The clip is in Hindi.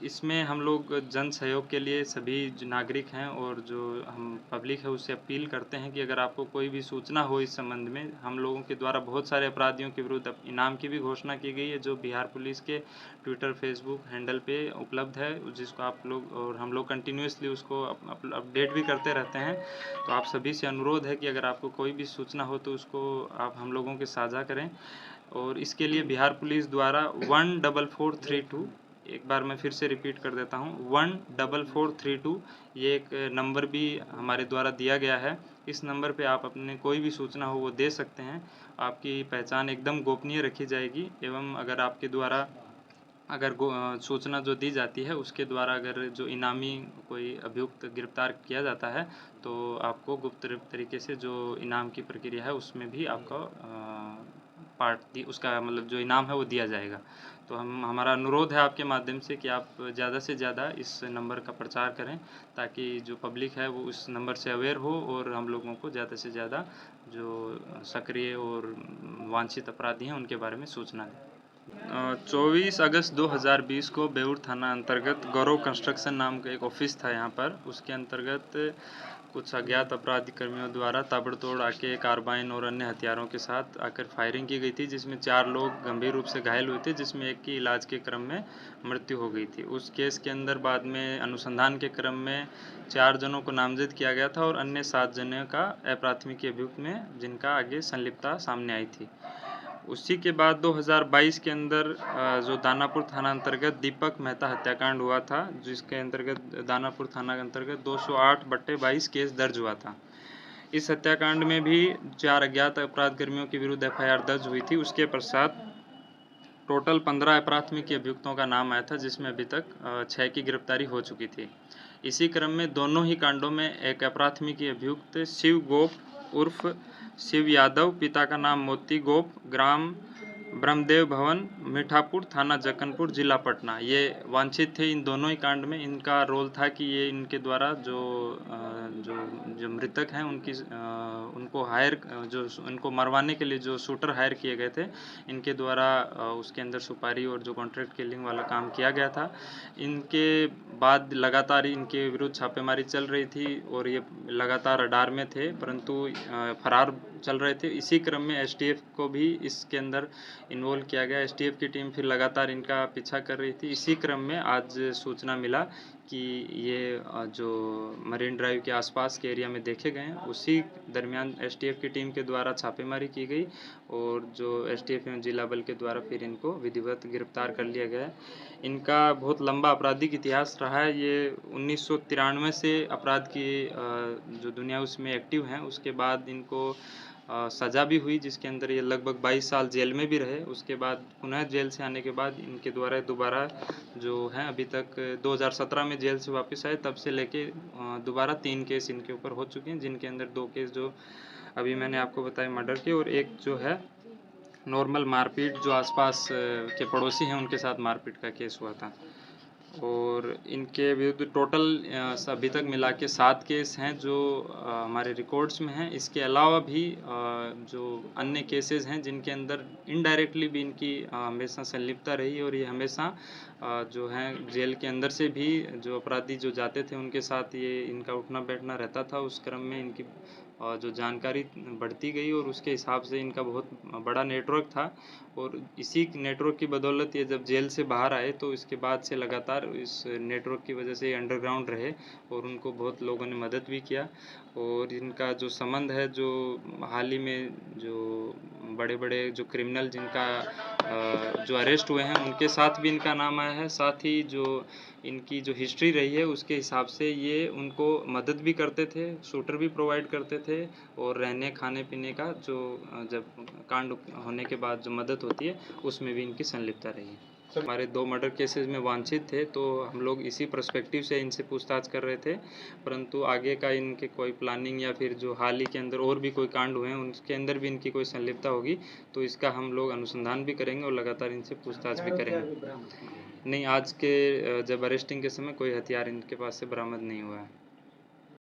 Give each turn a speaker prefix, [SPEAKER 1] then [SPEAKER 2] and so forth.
[SPEAKER 1] इसमें हम लोग जन सहयोग के लिए सभी जो नागरिक हैं और जो हम पब्लिक है उससे अपील करते हैं कि अगर आपको कोई भी सूचना हो इस संबंध में, हम लोगों के द्वारा बहुत सारे अपराधियों के विरुद्ध इनाम की भी घोषणा की गई है जो बिहार पुलिस के ट्विटर फेसबुक हैंडल पे उपलब्ध है, जिसको आप लोग और हम लोग कंटिन्यूसली उसको अपडेट भी करते रहते हैं। तो आप सभी से अनुरोध है कि अगर आपको कोई भी सूचना हो तो उसको आप हम लोगों के साझा करें। और इसके लिए बिहार पुलिस द्वारा 14432, एक बार मैं फिर से रिपीट कर देता हूँ, 14432 ये एक नंबर भी हमारे द्वारा दिया गया है। इस नंबर पे आप अपने कोई भी सूचना हो वो दे सकते हैं। आपकी पहचान एकदम गोपनीय रखी जाएगी एवं अगर आपके द्वारा अगर सूचना जो दी जाती है उसके द्वारा अगर जो इनामी कोई अभियुक्त गिरफ्तार किया जाता है तो आपको गुप्त तरीके से जो इनाम की प्रक्रिया है उसमें भी आपका उसका मतलब जो इनाम है वो दिया जाएगा। तो हमारा अनुरोध है आपके माध्यम से कि आप ज़्यादा से ज़्यादा इस नंबर का प्रचार करें ताकि जो पब्लिक है वो उस नंबर से अवेयर हो और हम लोगों को ज़्यादा से ज़्यादा जो सक्रिय और वांछित अपराधी हैं उनके बारे में सूचना दें। 24 अगस्त 2020 को बेउर थाना अंतर्गत गौरव कंस्ट्रक्शन नाम का एक ऑफिस था यहाँ पर, उसके अंतर्गत कुछ अज्ञात अपराधी कर्मियों द्वारा ताबड़तोड़ आके कार्बाइन और अन्य हथियारों के साथ आकर फायरिंग की गई थी, जिसमें 4 लोग गंभीर रूप से घायल हुए थे, जिसमें एक की इलाज के क्रम में मृत्यु हो गई थी। उस केस के अंदर बाद में अनुसंधान के क्रम में 4 जनों को नामजद किया गया था और अन्य 7 जनों का अप्राथमिकी अभियुक्त में जिनका आगे संलिप्तता सामने आई थी। उसी के बाद 2022 के अंदर जो दानापुर थाना अंतर्गत दीपक मेहता हत्याकांड हुआ था, जिसके अंतर्गत दानापुर थाना के अंतर्गत 208/22 केस दर्ज हुआ था। इस हत्याकांड में भी 4 अज्ञात अपराध कर्मियों के विरुद्ध एफआईआर दर्ज हुई थी। उसके पश्चात टोटल 15 अप्राथमिकी अभियुक्तों का नाम आया था, जिसमें अभी तक 6 की गिरफ्तारी हो चुकी थी। इसी क्रम में दोनों ही कांडों में एक अप्राथमिकी अभियुक्त शिव गोप उर्फ शिव यादव, पिता का नाम मोती गोप, ग्राम ब्रह्मदेव भवन, मीठापुर, थाना जक्कनपुर, जिला पटना, ये वांछित थे। इन दोनों ही कांड में इनका रोल था कि ये इनके द्वारा जो मृतक हैं उनको जो उनको मरवाने के लिए जो शूटर हायर किए गए थे, इनके द्वारा उसके अंदर सुपारी और जो कॉन्ट्रैक्ट किलिंग वाला काम किया गया था। इनके बाद लगातार इनके विरुद्ध छापेमारी चल रही थी और ये लगातार रडार में थे, परंतु फरार चल रहे थे। इसी क्रम में एसटीएफ को भी इसके अंदर इन्वॉल्व किया गया। एसटीएफ की टीम फिर लगातार इनका पीछा कर रही थी। इसी क्रम में आज सूचना मिला कि ये जो मरीन ड्राइव के आसपास के एरिया में देखे गए हैं, उसी दरमियान एसटीएफ की टीम के द्वारा छापेमारी की गई और जो एसटीएफ एवं जिला बल के द्वारा फिर इनको विधिवत गिरफ्तार कर लिया गया है। इनका बहुत लंबा आपराधिक इतिहास रहा है। ये 1993 से अपराध की जो दुनिया उसमें एक्टिव हैं। उसके बाद इनको सज़ा भी हुई, जिसके अंदर ये लगभग 22 साल जेल में भी रहे। उसके बाद पुनः जेल से आने के बाद इनके द्वारा दोबारा जो हैं अभी तक 2017 में जेल से वापस आए, तब से लेके दोबारा 3 केस इनके ऊपर हो चुके हैं, जिनके अंदर 2 केस जो अभी मैंने आपको बताया मर्डर के, और एक जो है नॉर्मल मारपीट, जो आसपास के पड़ोसी हैं उनके साथ मारपीट का केस हुआ था। और इनके विरुद्ध टोटल अभी तक मिला के 7 केस हैं जो हमारे रिकॉर्ड्स में हैं। इसके अलावा भी जो अन्य केसेस हैं जिनके अंदर इनडायरेक्टली भी इनकी हमेशा संलिप्तता रही, और ये हमेशा जो हैं जेल के अंदर से भी जो अपराधी जो जाते थे उनके साथ ये इनका उठना बैठना रहता था। उस क्रम में इनकी जो जानकारी बढ़ती गई और उसके हिसाब से इनका बहुत बड़ा नेटवर्क था, और इसी नेटवर्क की बदौलत ये जब जेल से बाहर आए तो इसके बाद से लगातार इस नेटवर्क की वजह से अंडरग्राउंड रहे और उनको बहुत लोगों ने मदद भी किया। और इनका जो संबंध है, जो हाल ही में जो बड़े बड़े जो क्रिमिनल जिनका जो अरेस्ट हुए हैं उनके साथ भी इनका नाम आया है। साथ ही जो इनकी जो हिस्ट्री रही है उसके हिसाब से ये उनको मदद भी करते थे, शूटर भी प्रोवाइड करते थे, और रहने खाने पीने का जो जब कांड होने के बाद जो मदद होती है उसमें भी इनकी संलिप्तता रही है। हमारे 2 मर्डर केसेस में वांछित थे, तो हम लोग इसी पर्सपेक्टिव से इनसे पूछताछ कर रहे थे, परंतु आगे का इनके कोई प्लानिंग या फिर जो हाल ही के अंदर और भी कोई कांड हुए हैं उनके अंदर भी इनकी कोई संलिप्तता होगी तो इसका हम लोग अनुसंधान भी करेंगे और लगातार इनसे पूछताछ भी करेंगे। नहीं, आज के जब अरेस्टिंग के समय कोई हथियार इनके पास से बरामद नहीं हुआ है।